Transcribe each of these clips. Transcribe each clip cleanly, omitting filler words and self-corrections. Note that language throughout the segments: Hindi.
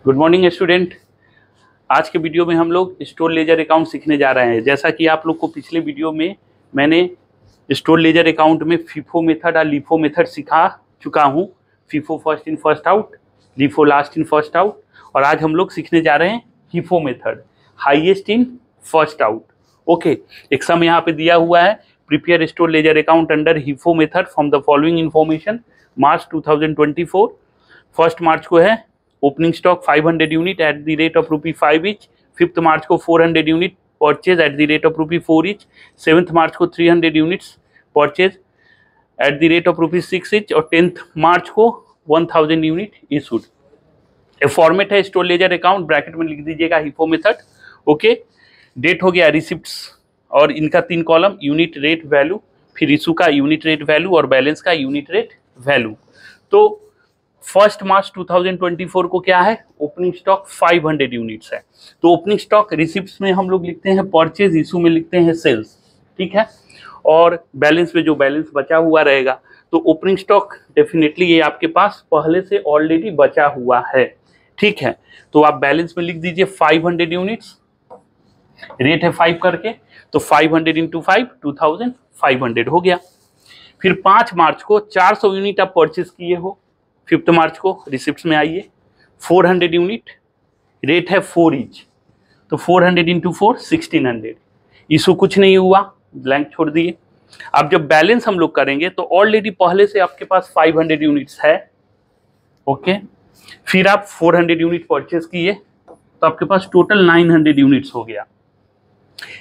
Good morning student. आज के वीडियो में हम लोग स्टोर लेजर अकाउंट सीखने जा रहे हैं। जैसा कि आप लोग को पिछले वीडियो में मैंने स्टोर लेजर अकाउंट में फीफो मेथड और लीफो मेथड सिखा चुका हूं। FIFO first in first out, LIFO last in first out, और आज हम लोग सीखने जा रहे हैं HIFO method, highest in first out. Okay, एक सम यहाँ पे दिया हुआ है, prepare store ledger account under HIFO method from the following information. March 2024, 1 March को है opening stock 500 unit at the rate of ₹5 each. 5 मार्च को 400 unit purchase at the rate of ₹4 each. 7 मार्च को 300 units purchase at the rate of ₹6 each. और 10 मार्च को 1000 यूनिट इशूड। ए फॉर्मेट है स्टोर लेजर अकाउंट, ब्रैकेट में लिख दीजिएगा हीफो मेथड। ओके, डेट हो गया रिसिप्ट्स और इनका 3 कॉलम, यूनिट रेट वैल्यू, फिर इशू का यूनिट रेट वैल्यू और बैलेंस का यूनिट रेट वैल्यू। तो 1 मार्च 2024 को क्या है, ओपनिंग स्टॉक 500 यूनिट्स है। तो ओपनिंग स्टॉक रिसिप्ट्स में हम लोग लिखते हैं परचेज, इशू में लिखते हैं सेल्स, ठीक है। और बैलेंस में जो बैलेंस बचा हुआ रहेगा, तो ओपनिंग स्टॉक डेफिनेटली ये आपके पास पहले से ऑलरेडी बचा हुआ है, ठीक है। तो आप बैलेंस में लिख दीजिए 500 यूनिट्स, रेट है 5 करके, तो 500 इंटू 5 2500 हो गया। फिर 5 मार्च को 400 यूनिट आप परचेज किए हो। 5 मार्च को रिसिप्ट्स में आइए, 400 यूनिट, रेट है 4 ईच, तो 400 इंटू 4 1600। इशू कुछ नहीं हुआ, ब्लैंक छोड़ दिए। अब जब बैलेंस हम लोग करेंगे तो ऑलरेडी पहले से आपके पास 500 यूनिट्स है। ओके, फिर आप 400 यूनिट परचेज किए, तो आपके पास टोटल 900 यूनिट्स हो गया।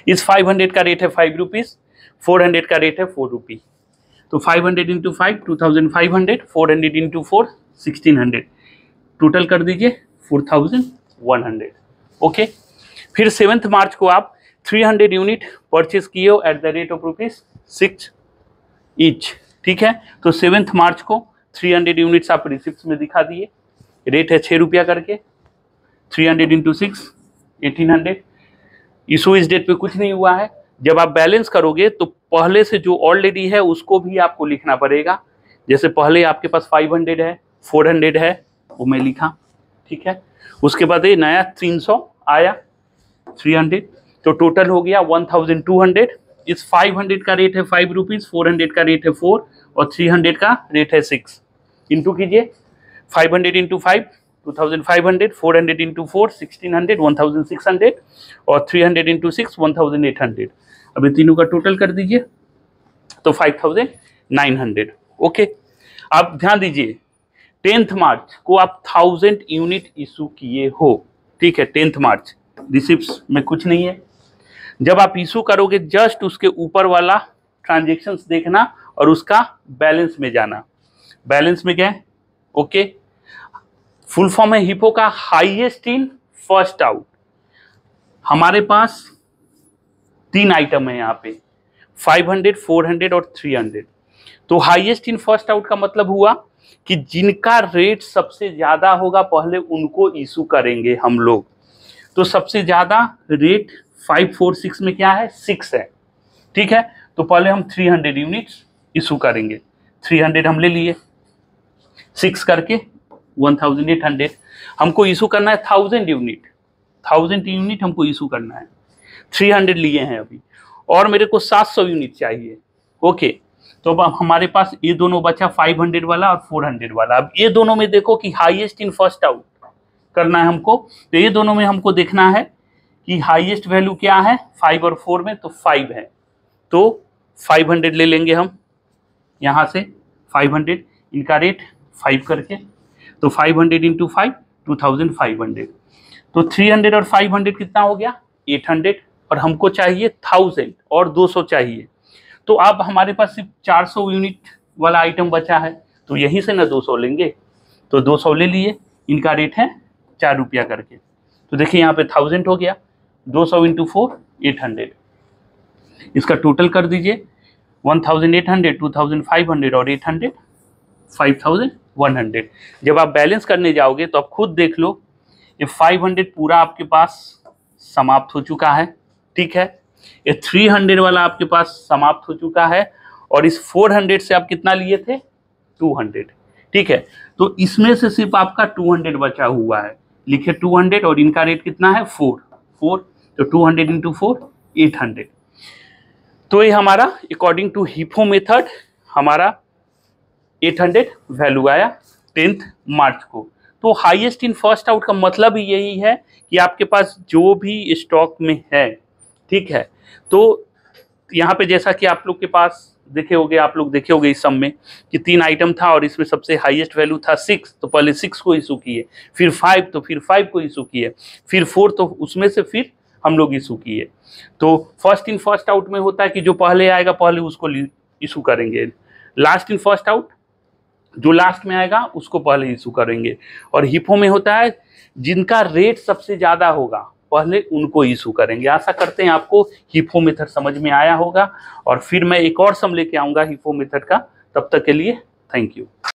इस 500 का रेट है ₹5, 400 का रेट है ₹4। तो 500 इंटू 5 2500, 400 इंटू 4 1600, टोटल कर दीजिए 4100। ओके, फिर 7 मार्च को आप 300 यूनिट परचेज किए हो at the rate of ₹6 each, ठीक है। तो 7 मार्च को 300 यूनिट्स आप रिसिप्ट्स में दिखा दिए, रेट है ₹6 करके, 300 इंटू 6 1800। इशू इस डेट पे कुछ नहीं हुआ है। जब आप बैलेंस करोगे तो पहले से जो ऑलरेडी है उसको भी आपको लिखना पड़ेगा। जैसे पहले आपके पास 500 है, 400 है, वो मैं लिखा, ठीक है। उसके बाद ये नया 300 आया, 300, तो टोटल हो गया 1200। इस 500 का रेट है ₹5, 400 का रेट है 4 और 300 का रेट है 6। इंटू कीजिए, 500 इंटू 5 2500, 400 इंटू 4 1600 1600 और 300 इंटू 6 1800। अभी तीनों का टोटल कर दीजिए, तो 5900। ओके, आप ध्यान दीजिए, 10 मार्च को आप 1000 यूनिट इशू किए हो, ठीक है। 10 मार्च रिसिप्ट्स में कुछ नहीं है। जब आप इशू करोगे जस्ट उसके ऊपर वाला ट्रांजेक्शन्स देखना और उसका बैलेंस में जाना। बैलेंस में क्या है, ओके, फुल फॉर्म है हीफो का हाईएस्ट इन फर्स्ट आउट। हमारे पास 3 आइटम है यहाँ पे, 500, 400 और 300। तो हाईएस्ट इन फर्स्ट आउट का मतलब हुआ कि जिनका रेट सबसे ज्यादा होगा पहले उनको इशू करेंगे हम लोग। तो सबसे ज्यादा रेट 546 में क्या है, 6 है, ठीक है। तो पहले हम 300 यूनिट्स इशू करेंगे। 300 हम ले लिए, 6 करके 1800। हमको इशू करना है 1000 यूनिट, 1000 यूनिट हमको इशू करना है। 300 लिए हैं अभी, और मेरे को 700 यूनिट चाहिए। ओके, तो अब हमारे पास ये दोनों बचा, 500 वाला और 400 वाला। अब ये दोनों में देखो कि हाईएस्ट इन फर्स्ट आउट करना है हमको, तो ये दोनों में हमको देखना है कि हाईएस्ट वैल्यू क्या है, 5 और 4 में, तो 5 है। तो 500 ले लेंगे हम यहाँ से, 500, इनका रेट 5 करके, तो 500 इंटू 5 2500। तो 300 और 500 कितना हो गया, 800, और हमको चाहिए 1000 और 200 चाहिए। तो अब हमारे पास सिर्फ 400 यूनिट वाला आइटम बचा है, तो यहीं से ना 200 लेंगे, तो 200 ले लिए, इनका रेट है ₹4 करके। तो देखिए यहाँ पे 1000 हो गया, 200 इंटू 4 800। इसका टोटल कर दीजिए, 1800, 2500 और 800 5100। जब आप बैलेंस करने जाओगे तो आप खुद देख लो, ये 500 पूरा आपके पास समाप्त हो चुका है, ठीक है। ये 300 वाला आपके पास समाप्त हो चुका है, और इस 400 से आप कितना लिए थे, 200, ठीक है। तो इसमें से सिर्फ आपका 200 बचा हुआ है, लिखे 200 और इनका रेट कितना है 4 तो 200 इंटू 4 800। तो ये हमारा अकॉर्डिंग टू हिफो मेथड हमारा 800 वैल्यू आया 10th मार्च को। तो हाईएस्ट इन फर्स्ट आउट का मतलब ही यही है कि आपके पास जो भी स्टॉक में है, ठीक है, तो यहाँ पे जैसा कि आप लोग के पास देखे होगे इस सम में कि 3 आइटम था और इसमें सबसे हाईएस्ट वैल्यू था 6, तो पहले 6 को इशू किए, फिर 5 तो फिर 5 को इशू किए, फिर 4 तो उसमें से फिर हम लोग इशू किए। तो फर्स्ट इन फर्स्ट आउट में होता है कि जो पहले आएगा पहले उसको इशू करेंगे, लास्ट इन फर्स्ट आउट जो लास्ट में आएगा उसको पहले इशू करेंगे, और हिफो में होता है जिनका रेट सबसे ज़्यादा होगा पहले उनको इशू करेंगे। आशा करते हैं आपको हिफो मेथड समझ में आया होगा, और फिर मैं एक और सम लेके आऊँगा हिफो मेथड का। तब तक के लिए थैंक यू।